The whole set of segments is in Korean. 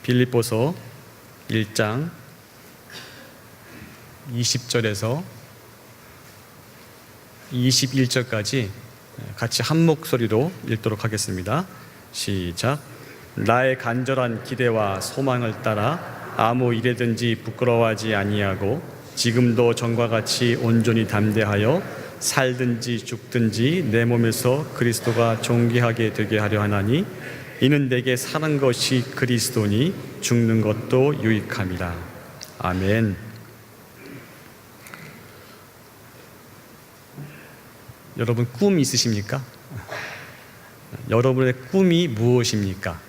빌립보서 1장 20절에서 21절까지 같이 한 목소리로 읽도록 하겠습니다. 시작. 나의 간절한 기대와 소망을 따라 아무 일에든지 부끄러워하지 아니하고 지금도 전과 같이 온전히 담대하여 살든지 죽든지 내 몸에서 그리스도가 존귀하게 되게 하려 하나니 이는 내게 사는 것이 그리스도니 죽는 것도 유익함이라. 아멘. 여러분 꿈 있으십니까? 여러분의 꿈이 무엇입니까?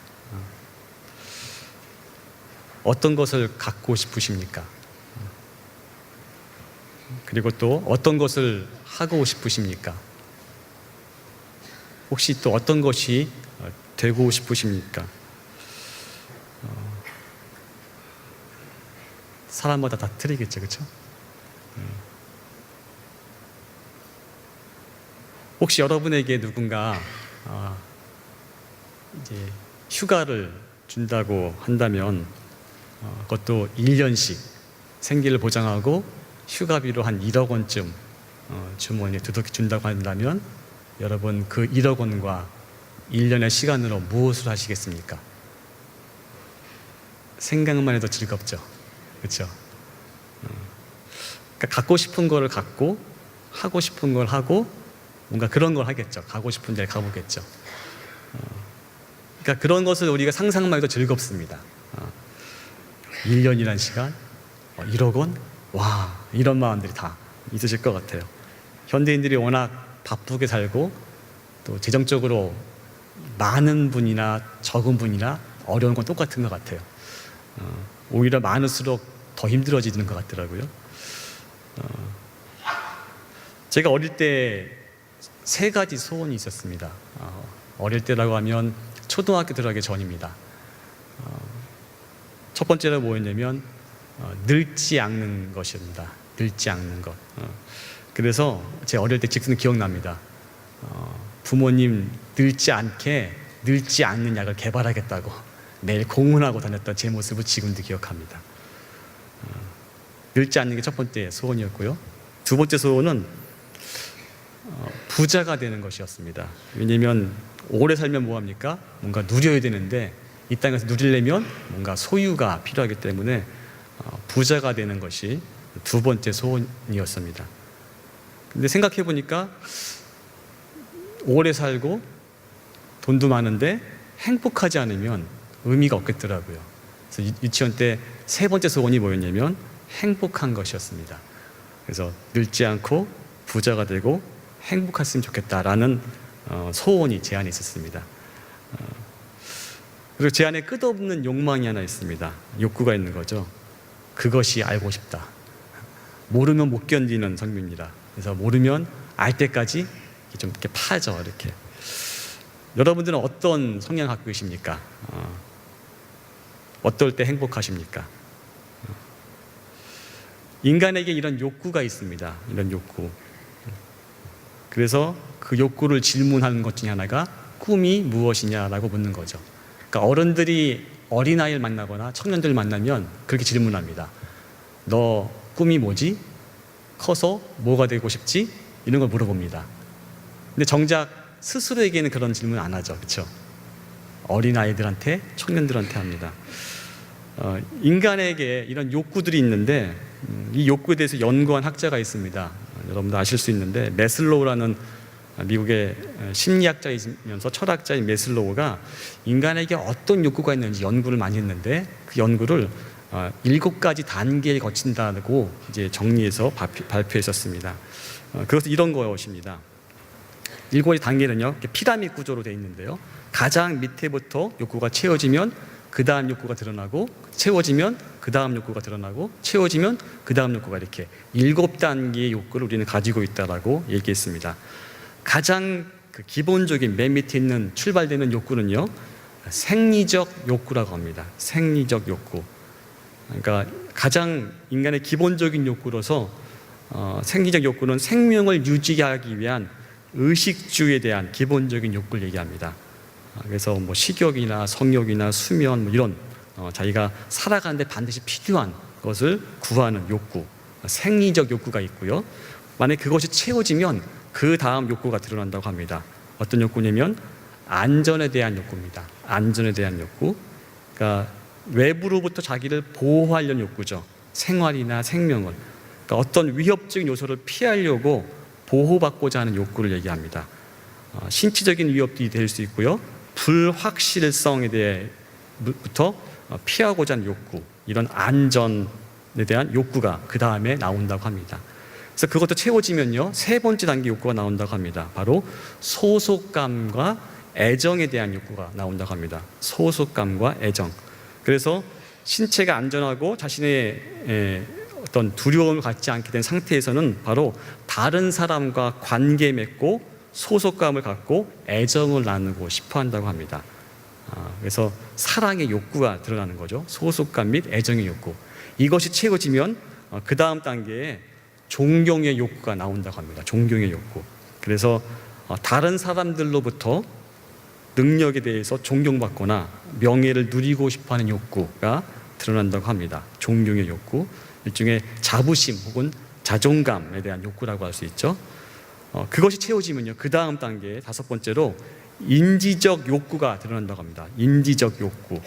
어떤 것을 갖고 싶으십니까? 그리고 또 어떤 것을 하고 싶으십니까? 혹시 또 어떤 것이 되고 싶으십니까? 사람마다 다 틀리겠죠, 그렇죠? 혹시 여러분에게 누군가 이제 휴가를 준다고 한다면 그것도 1년씩 생계를 보장하고 휴가비로 한 1억 원쯤 주머니에 두둑히 준다고 한다면 여러분 그 1억 원과 1년의 시간으로 무엇을 하시겠습니까? 생각만 해도 즐겁죠. 그렇죠? 그러니까 갖고 싶은 거를 갖고 하고 싶은 걸 하고 뭔가 그런 걸 하겠죠. 가고 싶은 데를 가보겠죠. 그러니까 그런 것을 우리가 상상만 해도 즐겁습니다. 1년이란 시간, 1억 원? 와, 이런 마음들이 다 있으실 것 같아요. 현대인들이 워낙 바쁘게 살고 또 재정적으로 많은 분이나 적은 분이나 어려운 건 똑같은 것 같아요. 오히려 많을수록 더 힘들어지는 것 같더라고요. 제가 어릴 때 3가지 소원이 있었습니다. 어릴 때라고 하면 초등학교 들어가기 전입니다. 첫 번째로 뭐였냐면 늙지 않는 것입니다. 늙지 않는 것. 그래서 제 어릴 때 직후는 기억납니다. 부모님 늙지 않는 약을 개발하겠다고 매일 공문하고 다녔던 제 모습을 지금도 기억합니다. 늙지 않는 게 첫 번째 소원이었고요. 두 번째 소원은 부자가 되는 것이었습니다. 왜냐하면 오래 살면 뭐합니까? 뭔가 누려야 되는데 이 땅에서 누리려면 뭔가 소유가 필요하기 때문에 부자가 되는 것이 두 번째 소원이었습니다. 근데 생각해 보니까 오래 살고 돈도 많은데 행복하지 않으면 의미가 없겠더라고요. 그래서 유치원 때 3번째 소원이 뭐였냐면 행복한 것이었습니다. 그래서 늙지 않고 부자가 되고 행복했으면 좋겠다라는 소원이 제 안에 있었습니다. 그리고 제 안에 끝없는 욕망이 하나 있습니다. 욕구가 있는 거죠. 그것이 알고 싶다. 모르면 못 견디는 성미입니다. 그래서 모르면 알 때까지 좀 이렇게 파죠. 이렇게. 여러분들은 어떤 성향 갖고 계십니까? 어떨 때 행복하십니까? 인간에게 이런 욕구가 있습니다. 이런 욕구. 그래서 그 욕구를 질문하는 것 중에 하나가 꿈이 무엇이냐라고 묻는 거죠. 그러니까 어른들이 어린아이를 만나거나 청년들을 만나면 그렇게 질문합니다. 너 꿈이 뭐지? 커서 뭐가 되고 싶지? 이런 걸 물어봅니다. 근데 정작 스스로에게는 그런 질문 안 하죠. 그렇죠? 어린아이들한테, 청년들한테 합니다. 인간에게 이런 욕구들이 있는데 이 욕구에 대해서 연구한 학자가 있습니다. 여러분도 아실 수 있는데 메슬로우라는 미국의 심리학자이면서 철학자인 메슬로우가 인간에게 어떤 욕구가 있는지 연구를 많이 했는데 그 연구를 7가지 단계에 거친다고 이제 정리해서 발표했었습니다. 그것은 이런 것입니다. 7가지 단계는요, 피라미드 구조로 되어 있는데요. 가장 밑에부터 욕구가 채워지면 그 다음 욕구가 드러나고, 채워지면 그 다음 욕구가 드러나고, 채워지면 그 다음 욕구가 이렇게 7단계의 욕구를 우리는 가지고 있다라고 얘기했습니다. 가장 기본적인 맨 밑에 있는 출발되는 욕구는요, 생리적 욕구라고 합니다. 생리적 욕구. 그러니까 가장 인간의 기본적인 욕구로서 생리적 욕구는 생명을 유지하기 위한 의식주에 대한 기본적인 욕구를 얘기합니다. 그래서 뭐 식욕이나 성욕이나 수면 뭐 이런 자기가 살아가는데 반드시 필요한 것을 구하는 욕구, 생리적 욕구가 있고요. 만약 그것이 채워지면 그 다음 욕구가 드러난다고 합니다. 어떤 욕구냐면 안전에 대한 욕구입니다. 안전에 대한 욕구. 그러니까 외부로부터 자기를 보호하려는 욕구죠. 생활이나 생명을. 그러니까 어떤 위협적인 요소를 피하려고 보호받고자 하는 욕구를 얘기합니다. 신체적인 위협이 될 수 있고요. 불확실성에 대해부터 피하고자 하는 욕구, 이런 안전에 대한 욕구가 그 다음에 나온다고 합니다. 그래서 그것도 채워지면요, 세 번째 단계 욕구가 나온다고 합니다. 바로 소속감과 애정에 대한 욕구가 나온다고 합니다. 소속감과 애정. 그래서 신체가 안전하고 자신의 어떤 두려움을 갖지 않게 된 상태에서는 바로 다른 사람과 관계 맺고 소속감을 갖고 애정을 나누고 싶어 한다고 합니다. 그래서 사랑의 욕구가 드러나는 거죠. 소속감 및 애정의 욕구. 이것이 채워지면 그 다음 단계에 존경의 욕구가 나온다고 합니다. 존경의 욕구. 그래서 다른 사람들로부터 능력에 대해서 존경받거나 명예를 누리고 싶어하는 욕구가 드러난다고 합니다. 존경의 욕구, 일종의 자부심 혹은 자존감에 대한 욕구라고 할 수 있죠. 그것이 채워지면요, 그 다음 단계 다섯 번째로 인지적 욕구가 드러난다고 합니다. 인지적 욕구,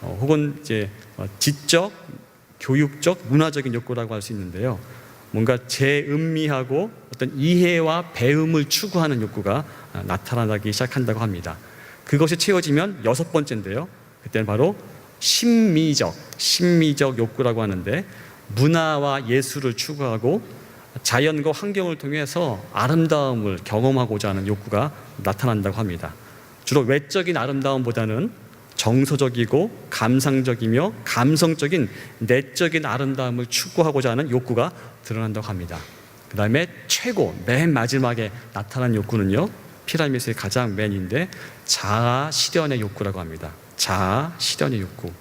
혹은 이제 지적, 교육적, 문화적인 욕구라고 할 수 있는데요. 뭔가 재음미하고 어떤 이해와 배움을 추구하는 욕구가 나타나기 시작한다고 합니다. 그것이 채워지면 여섯 번째인데요. 그때는 바로 심미적 욕구라고 하는데, 문화와 예술을 추구하고 자연과 환경을 통해서 아름다움을 경험하고자 하는 욕구가 나타난다고 합니다. 주로 외적인 아름다움보다는 정서적이고 감상적이며 감성적인 내적인 아름다움을 추구하고자 하는 욕구가 드러난다고 합니다. 그 다음에 최고, 맨 마지막에 나타난 욕구는요, 피라미드의 가장 맨인데 자아 실현의 욕구라고 합니다. 자아 실현의 욕구.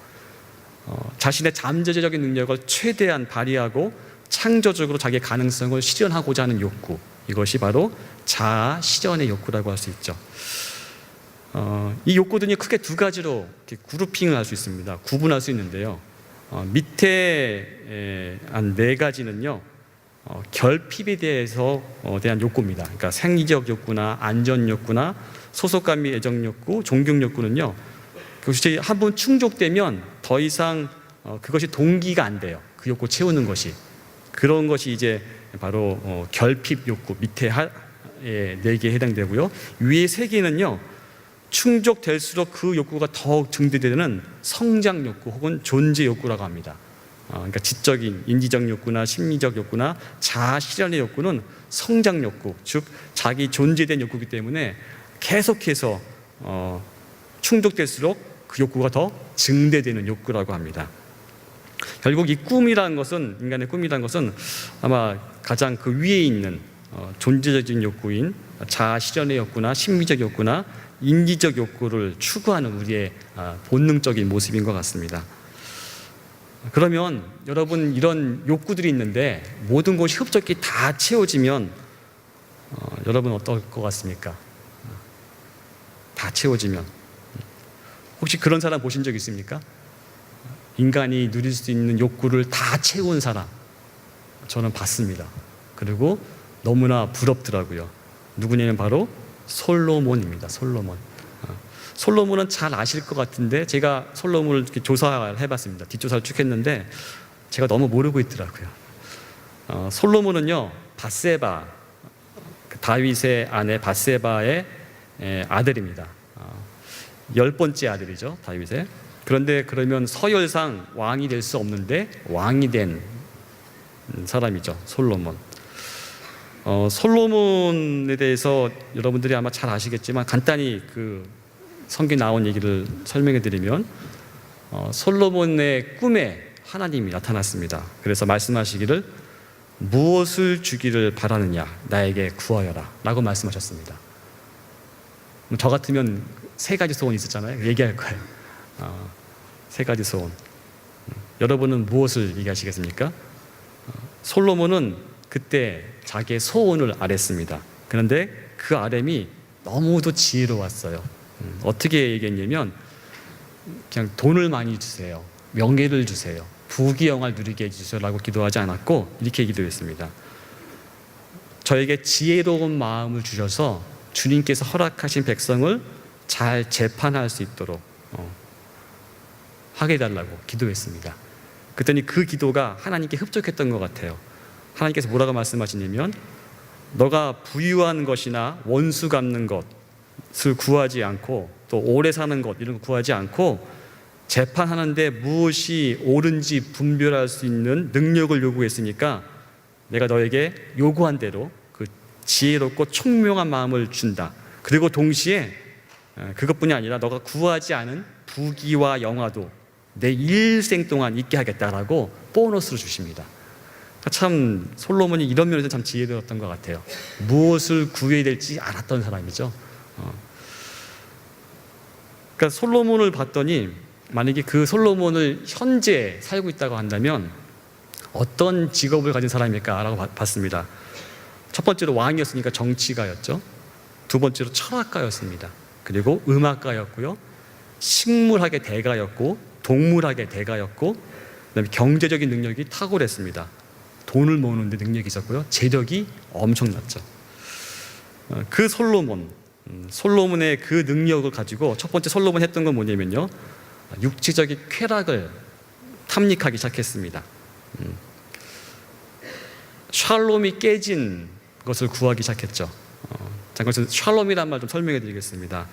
자신의 잠재적인 능력을 최대한 발휘하고 창조적으로 자기의 가능성을 실현하고자 하는 욕구, 이것이 바로 자아 실현의 욕구라고 할 수 있죠. 이 욕구들이 크게 두 가지로 이렇게 그룹핑을 할 수 있습니다. 구분할 수 있는데요. 밑에 한 네 가지는요, 결핍에 대해서 대한 욕구입니다. 그러니까 생리적 욕구나 안전 욕구나 소속감 및 애정 욕구, 존경 욕구는요, 그것이 한번 충족되면 더 이상 그것이 동기가 안 돼요. 그 욕구 채우는 것이. 그런 것이 이제 바로 결핍 욕구, 밑에 네 개에 해당되고요. 위에 세 개는요, 충족될수록 그 욕구가 더욱 증대되는 성장 욕구 혹은 존재 욕구라고 합니다. 그러니까 지적인, 인지적 욕구나 심리적 욕구나 자아 실현의 욕구는 성장 욕구, 즉 자기 존재된 욕구이기 때문에 계속해서 충족될수록 그 욕구가 더 증대되는 욕구라고 합니다. 결국 이 꿈이라는 것은, 인간의 꿈이라는 것은 아마 가장 그 위에 있는 존재적인 욕구인 자아 실현의 욕구나 심리적 욕구나 인지적 욕구를 추구하는 우리의 본능적인 모습인 것 같습니다. 그러면 여러분, 이런 욕구들이 있는데 모든 것이 흡족히 다 채워지면 여러분 어떨 것 같습니까? 다 채워지면. 혹시 그런 사람 보신 적 있습니까? 인간이 누릴 수 있는 욕구를 다 채운 사람, 저는 봤습니다. 그리고 너무나 부럽더라고요. 누구냐면 바로 솔로몬입니다. 솔로몬은 잘 아실 것 같은데, 제가 솔로몬을 이렇게 조사를 해봤습니다. 뒷조사를 쭉 했는데 제가 너무 모르고 있더라고요. 솔로몬은요, 밧세바, 다윗의 아내 밧세바의 아들입니다. 10번째 아들이죠, 다윗의. 그런데 그러면 서열상 왕이 될 수 없는데 왕이 된 사람이죠, 솔로몬. 솔로몬에 대해서 여러분들이 아마 잘 아시겠지만 간단히 그 성경에 나온 얘기를 설명해 드리면, 솔로몬의 꿈에 하나님이 나타났습니다. 그래서 말씀하시기를 무엇을 주기를 바라느냐, 나에게 구하여라 라고 말씀하셨습니다. 저 같으면 세 가지 소원이 있었잖아요. 얘기할 거예요. 세 가지 소원. 여러분은 무엇을 얘기하시겠습니까? 솔로몬은 그때 자기의 소원을 아랬습니다. 그런데 그 아뢰이 너무도 지혜로웠어요. 어떻게 얘기했냐면, 그냥 돈을 많이 주세요. 명예를 주세요. 부귀영화를 누리게 해주세요라고 기도하지 않았고 이렇게 기도했습니다. 저에게 지혜로운 마음을 주셔서 주님께서 허락하신 백성을 잘 재판할 수 있도록 하게 해달라고 기도했습니다. 그랬더니 그 기도가 하나님께 흡족했던 것 같아요. 하나님께서 뭐라고 말씀하시냐면 너가 부유한 것이나 원수 갚는 것을 구하지 않고 또 오래 사는 것 이런 거 구하지 않고 재판하는데 무엇이 옳은지 분별할 수 있는 능력을 요구했으니까 내가 너에게 요구한 대로 그 지혜롭고 총명한 마음을 준다. 그리고 동시에 그것뿐이 아니라 너가 구하지 않은 부귀와 영화도 내 일생 동안 있게 하겠다라고 보너스를 주십니다. 참 솔로몬이 이런 면에서 참 지혜로웠던 것 같아요. 무엇을 구해야 될지 알았던 사람이죠. 그러니까 솔로몬을 봤더니 만약에 그 솔로몬을 현재 살고 있다고 한다면 어떤 직업을 가진 사람일까라고 봤습니다. 첫 번째로 왕이었으니까 정치가였죠. 두 번째로 철학가였습니다. 그리고 음악가였고요. 식물학의 대가였고 동물학의 대가였고 그다음에 경제적인 능력이 탁월했습니다. 돈을 모으는 데 능력이 있었고요. 재력이 엄청났죠. 그 솔로몬의 그 능력을 가지고 첫 번째 솔로몬이 했던 건 뭐냐면요. 육체적인 쾌락을 탐닉하기 시작했습니다. 샬롬이 깨진 것을 구하기 시작했죠. 잠깐 샬롬이란 말 좀 설명해 드리겠습니다.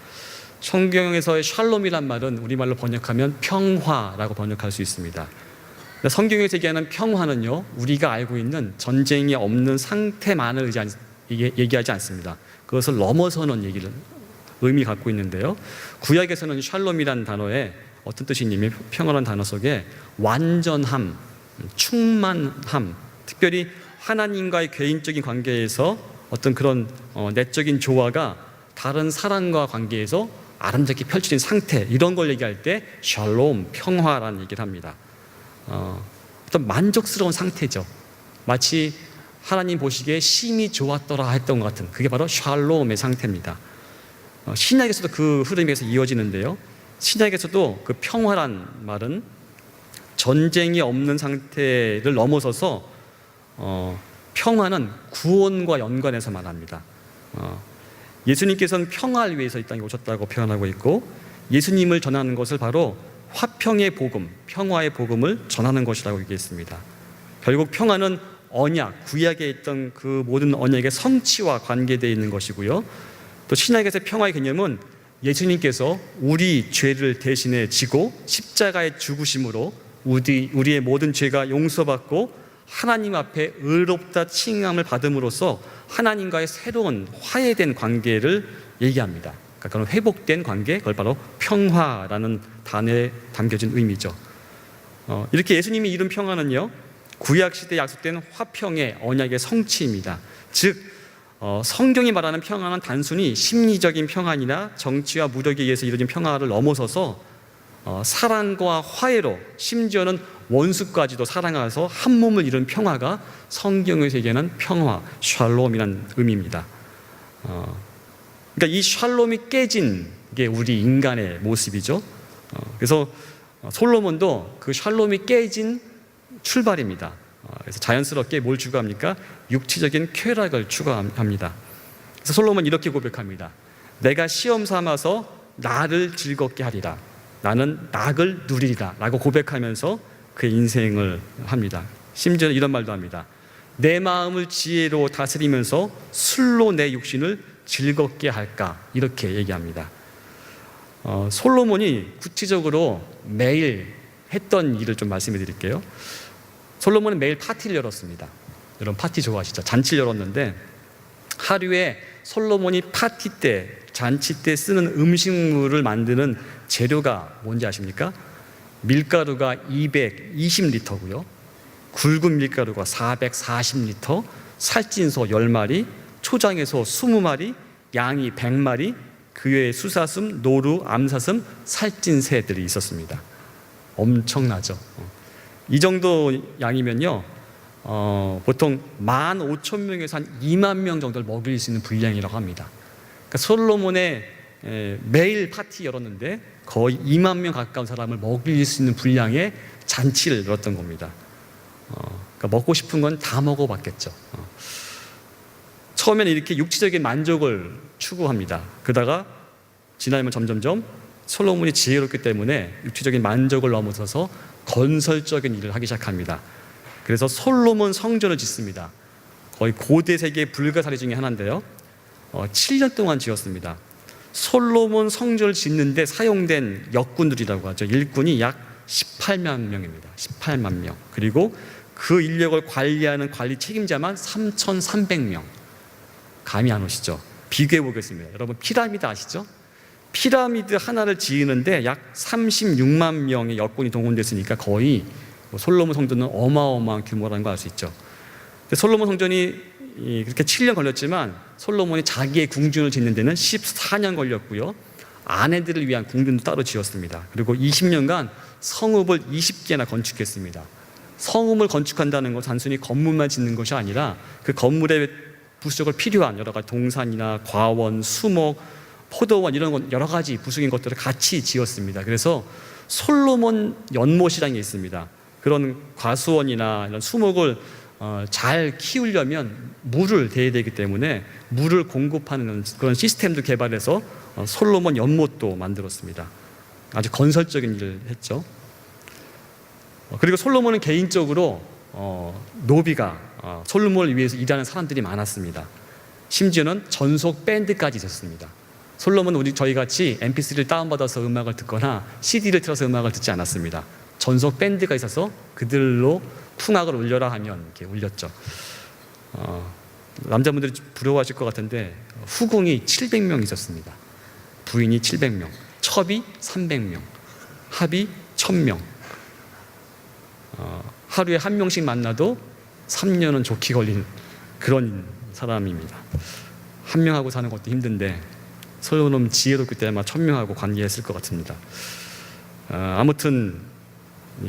성경에서의 샬롬이란 말은 우리말로 번역하면 평화라고 번역할 수 있습니다. 성경에서 얘기하는 평화는요, 우리가 알고 있는 전쟁이 없는 상태만을 얘기하지 않습니다. 그것을 넘어서는 의미 갖고 있는데요. 구약에서는 샬롬이란 단어에 어떤 뜻이 있냐면 평화라는 단어 속에 완전함, 충만함, 특별히 하나님과의 개인적인 관계에서 어떤 그런 내적인 조화가 다른 사람과 관계에서 아름답게 펼쳐진 상태, 이런 걸 얘기할 때 샬롬, 평화라는 얘기를 합니다. 어떤 만족스러운 상태죠. 마치 하나님 보시기에 심히 좋았더라 했던 것 같은, 그게 바로 샬롬의 상태입니다. 신약에서도 그 흐름에서 이어지는데요. 신약에서도 그 평화란 말은 전쟁이 없는 상태를 넘어서서 평화는 구원과 연관해서 말합니다. 예수님께서는 평화를 위해서 이 땅에 오셨다고 표현하고 있고, 예수님을 전하는 것을 바로 화평의 복음, 평화의 복음을 전하는 것이라고 얘기했습니다. 결국 평화는 언약, 구약에 있던 그 모든 언약의 성취와 관계되어 있는 것이고요. 또 신약에서 평화의 개념은 예수님께서 우리 죄를 대신해 지고 십자가의 죽으심으로 우리의 모든 죄가 용서받고 하나님 앞에 의롭다 칭함을 받음으로써 하나님과의 새로운 화해된 관계를 얘기합니다. 그러니까 그런 회복된 관계, 그걸 바로 평화라는 단어에 담겨진 의미죠. 이렇게 예수님이 이룬 평화는요, 구약시대에 약속된 화평의 언약의 성취입니다. 즉 성경이 말하는 평화는 단순히 심리적인 평안이나 정치와 무력에 의해서 이루어진 평화를 넘어서서 사랑과 화해로, 심지어는 원수까지도 사랑하여서 한 몸을 이룬 평화가 성경에서 얘기하는 평화, 샬롬이라는 의미입니다. 그러니까 이 샬롬이 깨진 게 우리 인간의 모습이죠. 그래서 솔로몬도 그 샬롬이 깨진 출발입니다. 그래서 자연스럽게 뭘 추구합니까? 육체적인 쾌락을 추구합니다. 그래서 솔로몬은 이렇게 고백합니다. 내가 시험 삼아서 나를 즐겁게 하리라. 나는 낙을 누리리라 라고 고백하면서 그의 인생을 합니다. 심지어 이런 말도 합니다. 내 마음을 지혜로 다스리면서 술로 내 육신을 즐겁게 할까, 이렇게 얘기합니다. 솔로몬이 구체적으로 매일 했던 일을 좀 말씀해 드릴게요. 솔로몬은 매일 파티를 열었습니다. 여러분 파티 좋아하시죠? 잔치를 열었는데 하루에 솔로몬이 파티 때, 잔치 때 쓰는 음식물을 만드는 재료가 뭔지 아십니까? 밀가루가 220리터고요. 굵은 밀가루가 440리터, 살찐소 10마리, 초장에서 20마리, 양이 100마리, 그 외에 수사슴, 노루, 암사슴, 살찐새들이 있었습니다. 엄청나죠. 이 정도 양이면요, 보통 15,000명에서 한 2만 명 정도를 먹일 수 있는 분량이라고 합니다. 그러니까 솔로몬의 매일 파티 열었는데 거의 2만 명 가까운 사람을 먹일 수 있는 분량의 잔치를 열었던 겁니다. 그러니까 먹고 싶은 건 다 먹어봤겠죠. 처음에는 이렇게 육체적인 만족을 추구합니다. 그러다가 지나면 점점점 솔로몬이 지혜롭기 때문에 육체적인 만족을 넘어서서 건설적인 일을 하기 시작합니다. 그래서 솔로몬 성전을 짓습니다. 거의 고대 세계의 불가사리 중에 하나인데요. 7년 동안 지었습니다. 솔로몬 성전을 짓는데 사용된 역군들이라고 하죠. 일꾼이 약 18만 명입니다. 18만 명. 그리고 그 인력을 관리하는 관리 책임자만 3,300명. 감이 안 오시죠? 비교해 보겠습니다. 여러분 피라미드 아시죠? 피라미드 하나를 지으는데 약 36만 명의 역군이 동원됐으니까 거의 솔로몬 성전은 어마어마한 규모라는 걸 알 수 있죠. 솔로몬 성전이 그렇게 7년 걸렸지만 솔로몬이 자기의 궁전을 짓는 데는 14년 걸렸고요. 아내들을 위한 궁전도 따로 지었습니다. 그리고 20년간 성읍을 20개나 건축했습니다. 성읍을 건축한다는 건 단순히 건물만 짓는 것이 아니라 그 건물에 부수적으로 필요한 여러 가지 동산이나 과원, 수목, 포도원 이런 것 여러 가지 부수적인 것들을 같이 지었습니다. 그래서 솔로몬 연못이라는 게 있습니다. 그런 과수원이나 이런 수목을 잘 키우려면 물을 대야 되기 때문에 물을 공급하는 그런 시스템도 개발해서 솔로몬 연못도 만들었습니다. 아주 건설적인 일을 했죠. 그리고 솔로몬은 개인적으로 노비가 솔로몬을 위해서 일하는 사람들이 많았습니다. 심지어는 전속 밴드까지 있었습니다. 솔로몬은 저희 같이 MP3를 다운받아서 음악을 듣거나 CD를 틀어서 음악을 듣지 않았습니다. 전속 밴드가 있어서 그들로 풍악을 울려라 하면 이렇게 울렸죠. 남자분들이 부러워하실 것 같은데 후궁이 700명 있었습니다. 부인이 700명, 첩이 300명, 합이 1000명. 하루에 한 명씩 만나도 3년은 좋게 걸린 그런 사람입니다. 한 명하고 사는 것도 힘든데 솔로몬은 지혜롭기 때문에 아마 1000명하고 관계했을 것 같습니다. 아무튼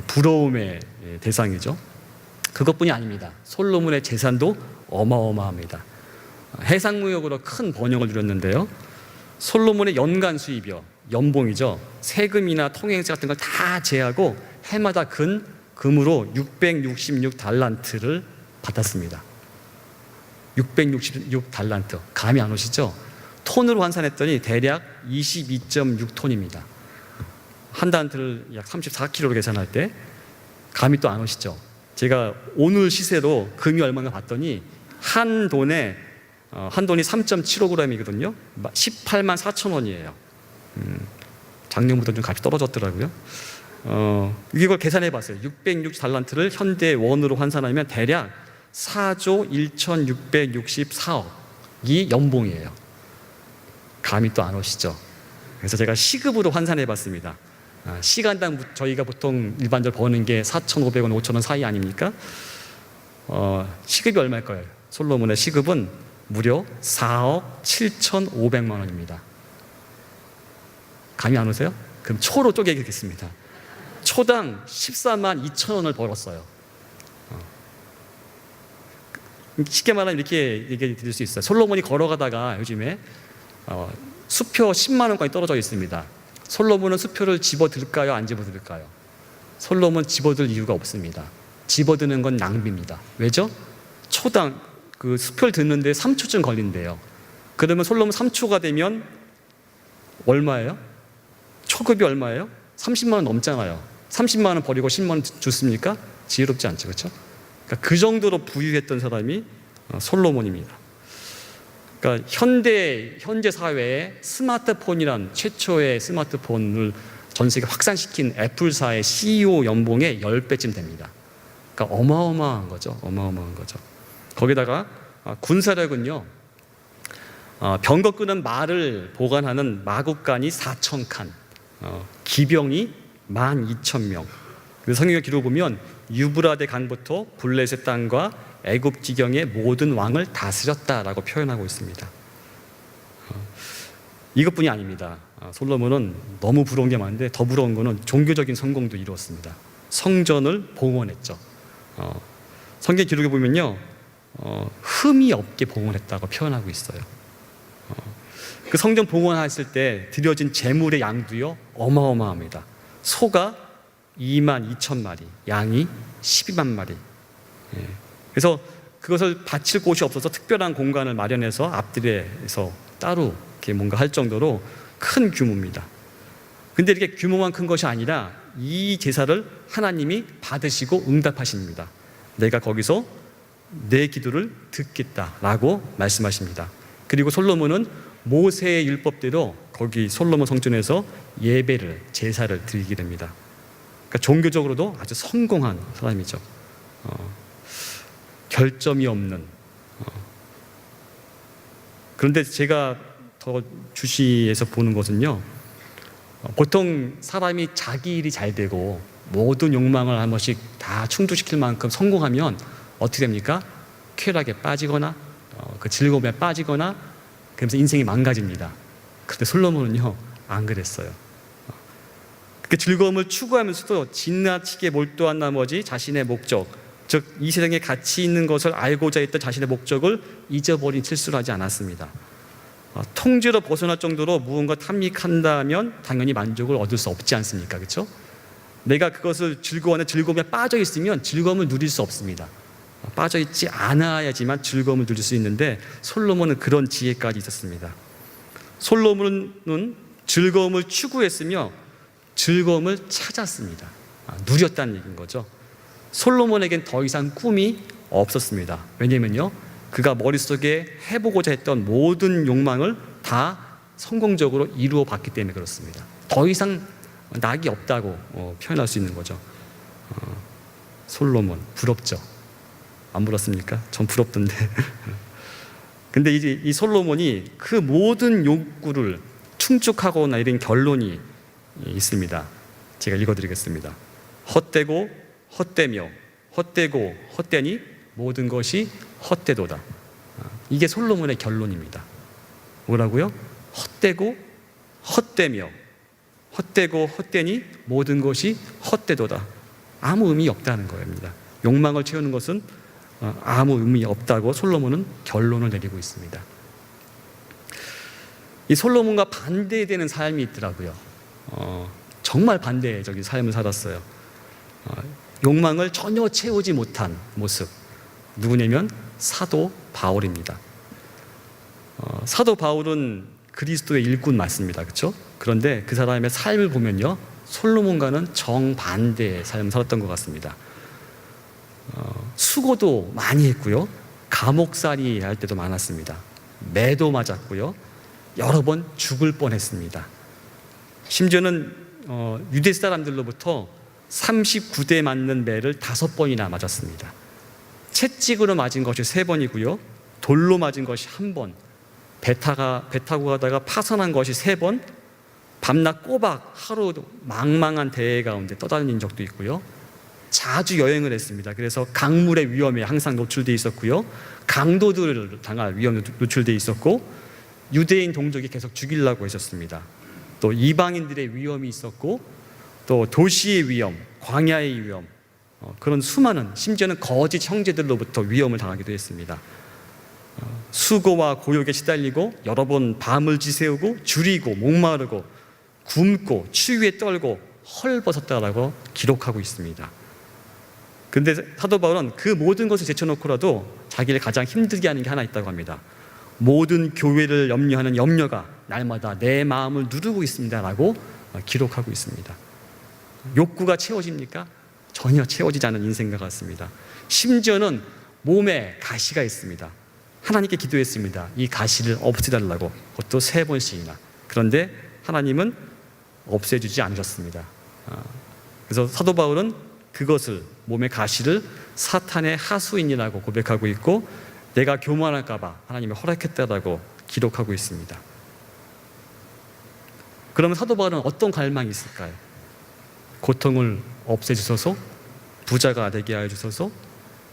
부러움의 대상이죠. 그것뿐이 아닙니다. 솔로몬의 재산도 어마어마합니다. 해상무역으로 큰 번영을 누렸는데요. 솔로몬의 연간 수입이요, 연봉이죠. 세금이나 통행세 같은 걸 다 제하고 해마다 금으로 666달란트를 받았습니다. 666달란트. 감이 안 오시죠? 톤으로 환산했더니 대략 22.6톤입니다. 한 달란트를 약 34kg로 계산할 때 감이 또 안 오시죠? 제가 오늘 시세로 금이 얼마나 봤더니 한 돈이 3.75g이거든요. 18만 4천 원이에요. 작년보다 좀 값이 떨어졌더라고요. 이걸 계산해 봤어요. 660달란트를 현대 원으로 환산하면 대략 4조 1,664억이 연봉이에요. 감이 또 안 오시죠? 그래서 제가 시급으로 환산해 봤습니다. 시간당 저희가 보통 일반적으로 버는 게 4,500원, 5,000원 사이 아닙니까? 시급이 얼마일까요? 솔로몬의 시급은 무려 4억 7,500만 원입니다. 감이 안 오세요? 그럼 초로 쪼개겠습니다. 초당 14만 2천 원을 벌었어요. 쉽게 말하면 이렇게 얘기 드릴 수 있어요. 솔로몬이 걸어가다가 요즘에 수표 10만 원까지 떨어져 있습니다. 솔로몬은 수표를 집어들까요? 안 집어들까요? 솔로몬은 집어들 이유가 없습니다. 집어드는 건 낭비입니다. 왜죠? 초당 그 수표를 듣는데 3초쯤 걸린대요. 그러면 솔로몬 3초가 되면 얼마예요? 초급이 얼마예요? 30만 원 넘잖아요. 30만 원 버리고 10만 원 줬습니까? 지혜롭지 않죠, 그렇죠? 그러니까 그 정도로 부유했던 사람이 솔로몬입니다. 그러니까 현재 사회에 스마트폰이란 최초의 스마트폰을 전 세계 확산시킨 애플사의 CEO 연봉의 10배쯤 됩니다. 그러니까 어마어마한 거죠. 어마어마한 거죠. 거기다가 군사력은요, 병거 끄는 말을 보관하는 마국간이 4,000칸, 기병이 12,000명. 그래서 성경의 기록을 보면 유브라데 강부터 블레셋 땅과 애굽 지경의 모든 왕을 다스렸다라고 표현하고 있습니다. 이것뿐이 아닙니다. 솔로몬은 너무 부러운 게 많은데 더 부러운 거는 종교적인 성공도 이루었습니다. 성전을 봉헌했죠. 성경 기록에 보면요, 흠이 없게 봉헌했다고 표현하고 있어요. 그 성전 봉헌했을 때 드려진 제물의 양도요 어마어마합니다. 소가 2만 2천 마리, 양이 12만 마리. 그래서 그것을 바칠 곳이 없어서 특별한 공간을 마련해서 앞뜰에서 따로 이렇게 뭔가 할 정도로 큰 규모입니다. 근데 이렇게 규모만 큰 것이 아니라 이 제사를 하나님이 받으시고 응답하십니다. 내가 거기서 내 기도를 듣겠다라고 말씀하십니다. 그리고 솔로몬은 모세의 율법대로 거기 솔로몬 성전에서 예배를, 제사를 드리게 됩니다. 그러니까 종교적으로도 아주 성공한 사람이죠. 결점이 없는. 그런데 제가 더 주시해서 보는 것은요, 보통 사람이 자기 일이 잘 되고 모든 욕망을 한 번씩 다 충족시킬 만큼 성공하면 어떻게 됩니까? 쾌락에 빠지거나 그 즐거움에 빠지거나 그러면서 인생이 망가집니다. 그런데 솔로몬은요 안 그랬어요. 그 즐거움을 추구하면서도 지나치게 몰두한 나머지 자신의 목적, 즉 이 세상에 가치 있는 것을 알고자 했던 자신의 목적을 잊어버린 실수를 하지 않았습니다. 통제로 벗어날 정도로 무언가 탐닉한다면 당연히 만족을 얻을 수 없지 않습니까? 그렇죠? 내가 그것을 즐거워하는 즐거움에 빠져 있으면 즐거움을 누릴 수 없습니다. 빠져 있지 않아야지만 즐거움을 누릴 수 있는데 솔로몬은 그런 지혜까지 있었습니다. 솔로몬은 즐거움을 추구했으며 즐거움을 찾았습니다. 누렸다는 얘기인 거죠. 솔로몬에겐 더 이상 꿈이 없었습니다. 왜냐면요, 그가 머릿속에 해보고자 했던 모든 욕망을 다 성공적으로 이루어 봤기 때문에 그렇습니다. 더 이상 낙이 없다고 표현할 수 있는 거죠. 솔로몬 부럽죠? 안 부럽습니까? 전 부럽던데. 근데 이제 이 솔로몬이 그 모든 욕구를 충족하고 내린 결론이 있습니다. 제가 읽어드리겠습니다. 헛되고 헛되며 헛되고 헛되니 모든 것이 헛되도다. 이게 솔로몬의 결론입니다. 뭐라고요? 헛되고 헛되며 헛되고 헛되니 모든 것이 헛되도다. 아무 의미 없다는 겁니다. 욕망을 채우는 것은 아무 의미 없다고 솔로몬은 결론을 내리고 있습니다. 이 솔로몬과 반대되는 삶이 있더라고요. 정말 반대적인 삶을 살았어요. 욕망을 전혀 채우지 못한 모습. 누구냐면 사도 바울입니다. 사도 바울은 그리스도의 일꾼 맞습니다. 그렇죠? 그런데 그 사람의 삶을 보면요, 솔로몬과는 정반대의 삶을 살았던 것 같습니다. 수고도 많이 했고요, 감옥살이 할 때도 많았습니다. 매도 맞았고요, 여러 번 죽을 뻔했습니다. 심지어는 유대 사람들로부터 39대 맞는 매를 5번이나 맞았습니다. 채찍으로 맞은 것이 3번이고요, 돌로 맞은 것이 1번, 배 타고 가다가 파선한 것이 3번, 밤낮 꼬박 하루 망망한 대해 가운데 떠다닌 적도 있고요, 자주 여행을 했습니다. 그래서 강물의 위험에 항상 노출되어 있었고요, 강도들을 당할 위험에 노출되어 있었고, 유대인 동족이 계속 죽이려고 했었습니다. 또 이방인들의 위험이 있었고, 또 도시의 위험, 광야의 위험, 그런 수많은, 심지어는 거짓 형제들로부터 위험을 당하기도 했습니다. 수고와 고역에 시달리고 여러 번 밤을 지새우고 줄이고 목마르고 굶고 추위에 떨고 헐벗었다라고 기록하고 있습니다. 그런데 사도 바울은 그 모든 것을 제쳐놓고라도 자기를 가장 힘들게 하는 게 하나 있다고 합니다. 모든 교회를 염려하는 염려가 날마다 내 마음을 누르고 있습니다라고 기록하고 있습니다. 욕구가 채워집니까? 전혀 채워지지 않는 인생과 같습니다. 심지어는 몸에 가시가 있습니다. 하나님께 기도했습니다. 이 가시를 없애달라고, 그것도 3번씩이나. 그런데 하나님은 없애주지 않으셨습니다. 그래서 사도 바울은 그것을, 몸의 가시를 사탄의 하수인이라고 고백하고 있고, 내가 교만할까 봐 하나님이 허락했다라고 기록하고 있습니다. 그러면 사도 바울은 어떤 갈망이 있을까요? 고통을 없애주소서, 부자가 되게 해주소서,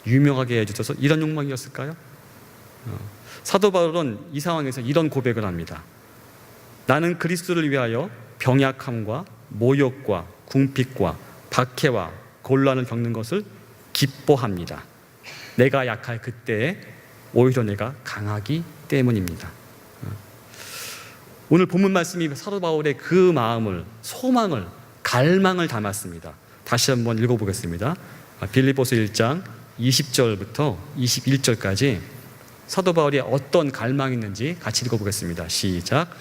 유명하게 해주소서, 이런 욕망이었을까요? 사도 바울은 이 상황에서 이런 고백을 합니다. 나는 그리스도를 위하여 병약함과 모욕과 궁핍과 박해와 곤란을 겪는 것을 기뻐합니다. 내가 약할 그때에 오히려 내가 강하기 때문입니다. 오늘 본문 말씀이 사도 바울의 그 마음을, 소망을, 갈망을 담았습니다. 다시 한번 읽어보겠습니다. 빌립보서 1장 20절부터 21절까지 사도 바울이 어떤 갈망이 있는지 같이 읽어보겠습니다. 시작.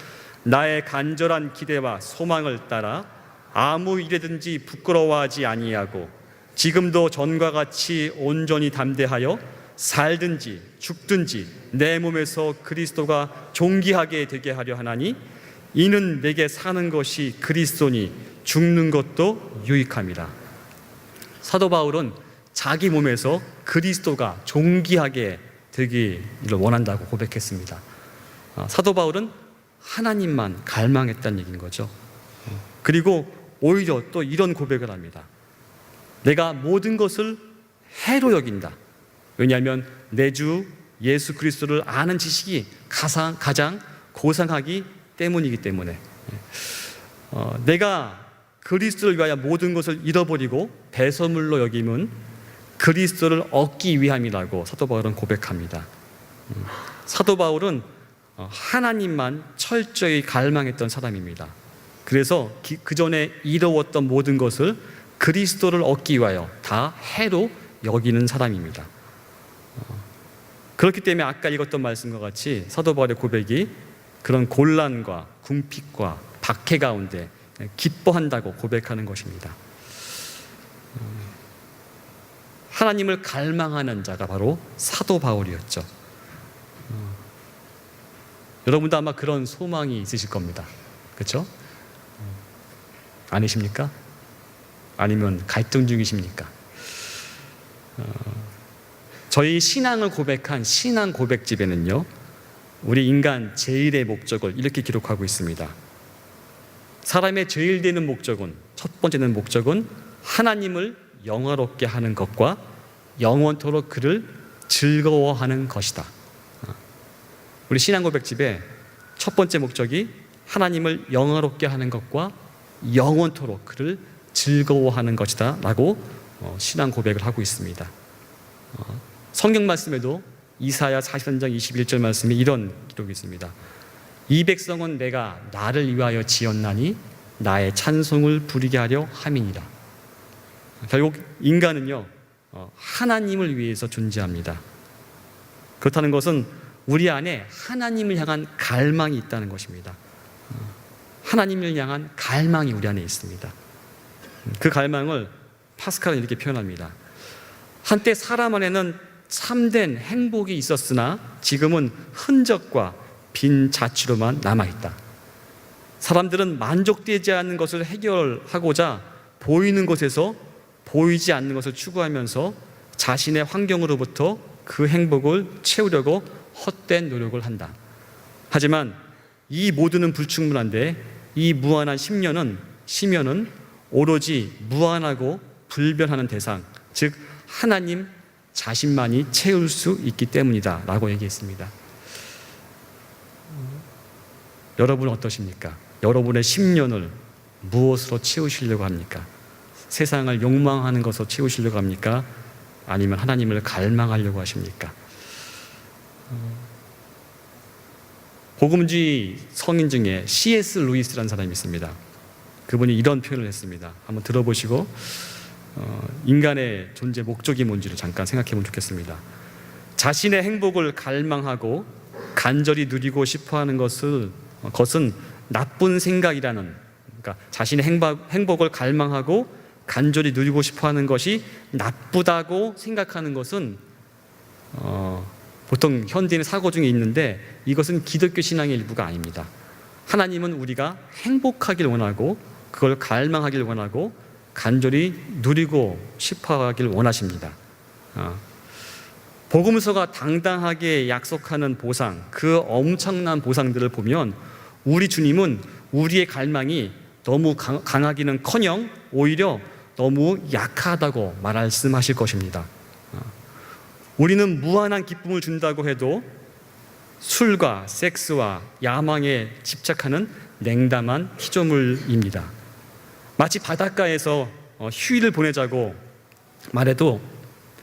나의 간절한 기대와 소망을 따라 아무 일에든지 부끄러워하지 아니하고 지금도 전과 같이 온전히 담대하여 살든지 죽든지 내 몸에서 그리스도가 존귀하게 되게 하려 하나니 이는 내게 사는 것이 그리스도니 죽는 것도 유익함이라. 사도 바울은 자기 몸에서 그리스도가 존귀하게 되기를 원한다고 고백했습니다. 사도 바울은 하나님만 갈망했다는 얘기인 거죠. 그리고 오히려 또 이런 고백을 합니다. 내가 모든 것을 해로 여긴다. 왜냐하면 내 주 예수 그리스도를 아는 지식이 가장 고상하기 때문이기 때문에 내가 그리스도를 위하여 모든 것을 잃어버리고 배설물로 여김은 그리스도를 얻기 위함이라고 사도 바울은 고백합니다. 사도 바울은 하나님만 철저히 갈망했던 사람입니다. 그래서 그 전에 이루었던 모든 것을 그리스도를 얻기 위하여 다 해로 여기는 사람입니다. 그렇기 때문에 아까 읽었던 말씀과 같이 사도 바울의 고백이 그런 곤란과 궁핍과 박해 가운데 기뻐한다고 고백하는 것입니다. 하나님을 갈망하는 자가 바로 사도 바울이었죠. 여러분도 아마 그런 소망이 있으실 겁니다. 그렇죠? 아니십니까? 아니면 갈등 중이십니까? 저희 신앙을 고백한 신앙 고백집에는요, 우리 인간 제일의 목적을 이렇게 기록하고 있습니다. 사람의 제일 되는 목적은, 첫 번째는 목적은 하나님을 영화롭게 하는 것과 영원토록 그를 즐거워하는 것이다. 우리 신앙 고백집에 첫 번째 목적이 하나님을 영화롭게 하는 것과 영원토록 그를 즐거워하는 것이다 라고 신앙 고백을 하고 있습니다. 성경 말씀에도 이사야 43장 21절 말씀에 이런 기록이 있습니다. 이 백성은 내가 나를 위하여 지었나니 나의 찬송을 부리게 하려 함이니라. 결국 인간은요, 하나님을 위해서 존재합니다. 그렇다는 것은 우리 안에 하나님을 향한 갈망이 있다는 것입니다. 하나님을 향한 갈망이 우리 안에 있습니다. 그 갈망을 파스칼은 이렇게 표현합니다. 한때 사람 안에는 참된 행복이 있었으나 지금은 흔적과 빈 자취로만 남아있다. 사람들은 만족되지 않는 것을 해결하고자 보이는 것에서 보이지 않는 것을 추구하면서 자신의 환경으로부터 그 행복을 채우려고 헛된 노력을 한다. 하지만 이 모두는 불충분한데 이 무한한 심연은 오로지 무한하고 불변하는 대상, 즉 하나님 자신만이 채울 수 있기 때문이다 라고 얘기했습니다. 여러분은 어떠십니까? 여러분의 심연을 무엇으로 채우시려고 합니까? 세상을 욕망하는 것으로 채우시려고 합니까? 아니면 하나님을 갈망하려고 하십니까? 복음주의 성인 중에 C.S. 루이스라는 사람이 있습니다. 그분이 이런 표현을 했습니다. 한번 들어보시고 인간의 존재 목적이 뭔지를 잠깐 생각해 보면 좋겠습니다. 자신의 행복을 갈망하고 간절히 누리고 싶어하는 것은 나쁜 생각이라는, 그러니까 자신의 행복을 갈망하고 간절히 누리고 싶어하는 것이 나쁘다고 생각하는 것은 보통 현대인의 사고 중에 있는데 이것은 기독교 신앙의 일부가 아닙니다. 하나님은 우리가 행복하길 원하고 그걸 갈망하길 원하고 간절히 누리고 싶어하길 원하십니다. 복음서가 당당하게 약속하는 보상, 그 엄청난 보상들을 보면 우리 주님은 우리의 갈망이 너무 강하기는커녕 오히려 너무 약하다고 말씀하실 것입니다. 우리는 무한한 기쁨을 준다고 해도 술과 섹스와 야망에 집착하는 냉담한 피조물입니다. 마치 바닷가에서 휴일을 보내자고 말해도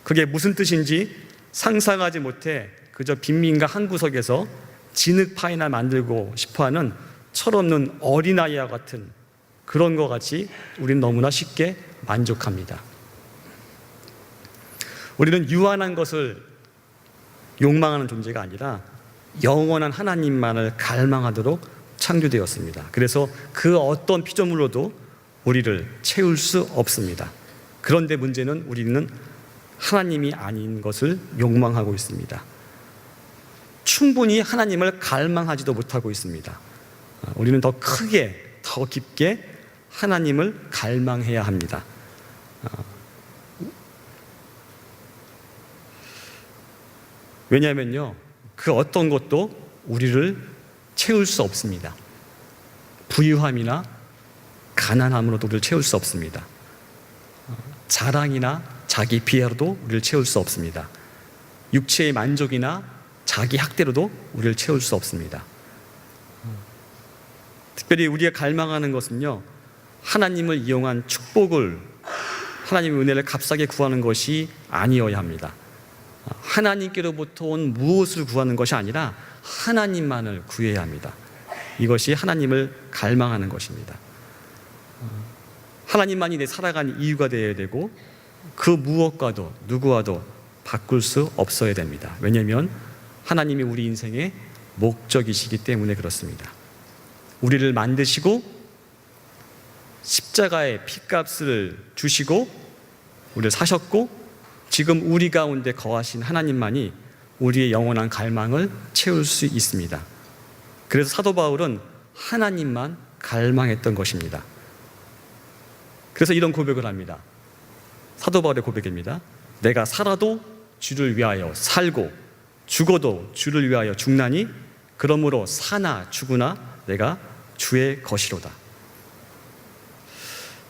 그게 무슨 뜻인지 상상하지 못해 그저 빈민가 한 구석에서 진흙파이나 만들고 싶어하는 철없는 어린아이와 같은 그런 것 같이 우리는 너무나 쉽게 만족합니다. 우리는 유한한 것을 욕망하는 존재가 아니라 영원한 하나님만을 갈망하도록 창조되었습니다. 그래서 그 어떤 피조물로도 우리를 채울 수 없습니다. 그런데 문제는 우리는 하나님이 아닌 것을 욕망하고 있습니다. 충분히 하나님을 갈망하지도 못하고 있습니다. 우리는 더 크게, 더 깊게 하나님을 갈망해야 합니다. 왜냐하면요, 그 어떤 것도 우리를 채울 수 없습니다. 부유함이나 가난함으로도 우리를 채울 수 없습니다. 자랑이나 자기 비하로도 우리를 채울 수 없습니다. 육체의 만족이나 자기 학대로도 우리를 채울 수 없습니다. 특별히 우리가 갈망하는 것은요, 하나님을 이용한 축복을, 하나님의 은혜를 값싸게 구하는 것이 아니어야 합니다. 하나님께로부터 온 무엇을 구하는 것이 아니라 하나님만을 구해야 합니다. 이것이 하나님을 갈망하는 것입니다. 하나님만이 내 살아가는 이유가 되어야 되고 그 무엇과도 누구와도 바꿀 수 없어야 됩니다. 왜냐하면 하나님이 우리 인생의 목적이시기 때문에 그렇습니다. 우리를 만드시고 십자가의 피값을 주시고 우리를 사셨고 지금 우리 가운데 거하신 하나님만이 우리의 영원한 갈망을 채울 수 있습니다. 그래서 사도 바울은 하나님만 갈망했던 것입니다. 그래서 이런 고백을 합니다. 사도 바울의 고백입니다. 내가 살아도 주를 위하여 살고 죽어도 주를 위하여 죽나니 그러므로 사나 죽으나 내가 주의 것이로다.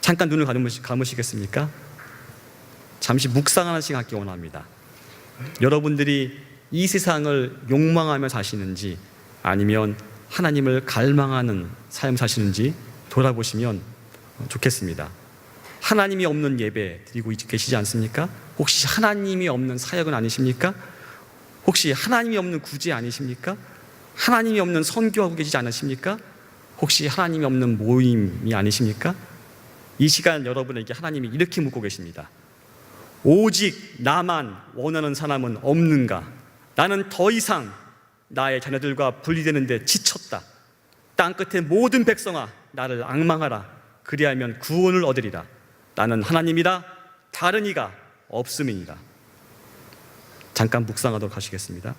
잠깐 눈을 감으시겠습니까? 잠시 묵상하는 시간 갖기 원합니다. 여러분들이 이 세상을 욕망하며 사시는지 아니면 하나님을 갈망하는 삶 사시는지 돌아보시면 좋겠습니다. 하나님이 없는 예배 드리고 계시지 않습니까? 혹시 하나님이 없는 사역은 아니십니까? 혹시 하나님이 없는 구제 아니십니까? 하나님이 없는 선교하고 계시지 않으십니까? 혹시 하나님이 없는 모임이 아니십니까? 이 시간 여러분에게 하나님이 이렇게 묻고 계십니다. 오직 나만 원하는 사람은 없는가? 나는 더 이상 나의 자녀들과 분리되는데 지쳤다. 땅끝의 모든 백성아 나를 앙망하라. 그리하면 구원을 얻으리라. 나는 하나님이라 다른 이가 없음이니라. 잠깐 묵상하도록 하시겠습니다.